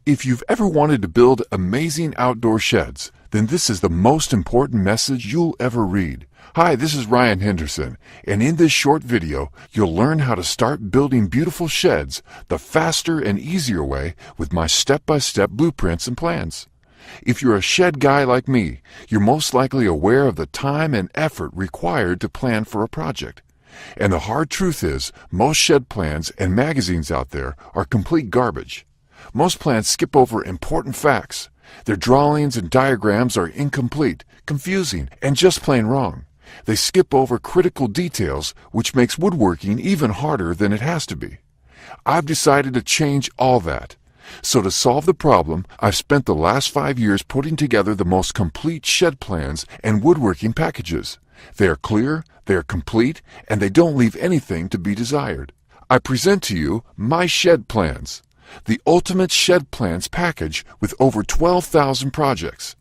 If you've ever wanted to build amazing outdoor sheds, then this is the most important message you'll ever read. Hi, this is Ryan Henderson, and in this short video, you'll learn how to start building beautiful sheds the faster and easier way with my step-by-step blueprints and plans. If you're a shed guy like me, you're most likely aware of the time and effort required to plan for a project. And the hard truth is, most shed plans and magazines out there are complete garbage. Most plans skip over important facts. Their drawings and diagrams are incomplete, confusing, and just plain wrong. They skip over critical details, which makes woodworking even harder than it has to be. I've decided to change all that. So to solve the problem, I've spent the last 5 years putting together the most complete shed plans and woodworking packages. They are clear, they are complete, and they don't leave anything to be desired. I present to you my shed plans, the ultimate shed plans package with over 12,000 projects.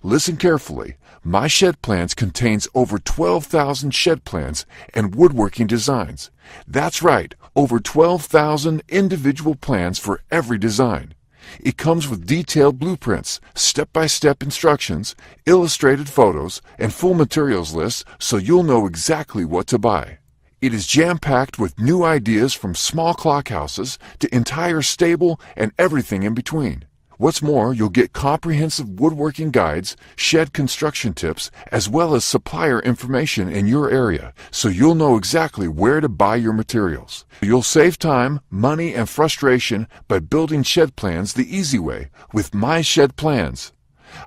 Listen carefully. My shed plans contains over 12,000 shed plans and woodworking designs. That's right, over 12,000 individual plans for every design. It comes with detailed blueprints, step-by-step instructions, illustrated photos, and full materials lists so you'll know exactly what to buy. It is jam-packed with new ideas from small clockhouses to entire stable and everything in between. What's more, you'll get comprehensive woodworking guides, shed construction tips, as well as supplier information in your area, so you'll know exactly where to buy your materials. You'll save time, money, and frustration by building shed plans the easy way with my shed plans.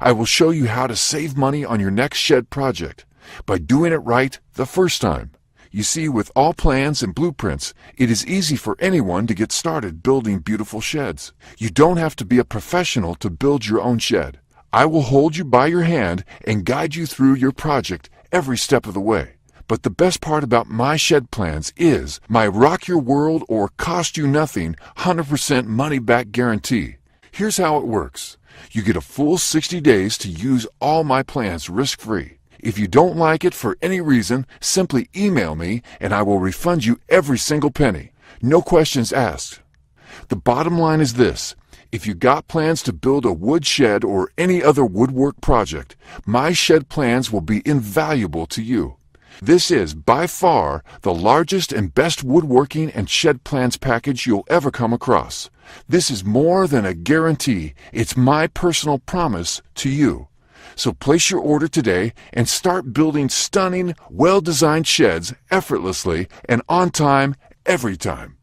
I will show you how to save money on your next shed project by doing it right the first time. You see, with all plans and blueprints, it is easy for anyone to get started building beautiful sheds. You don't have to be a professional to build your own shed. I will hold you by your hand and guide you through your project every step of the way. But the best part about my shed plans is my rock your world or cost you nothing 100% money back guarantee. Here's how it works. You get a full 60 days to use all my plans risk-free. If you don't like it for any reason, simply email me and I will refund you every single penny. No questions asked. The bottom line is this. If you got plans to build a wood shed or any other woodwork project, my shed plans will be invaluable to you. This is, by far, the largest and best woodworking and shed plans package you'll ever come across. This is more than a guarantee. It's my personal promise to you. So place your order today and start building stunning, well-designed sheds effortlessly and on time every time.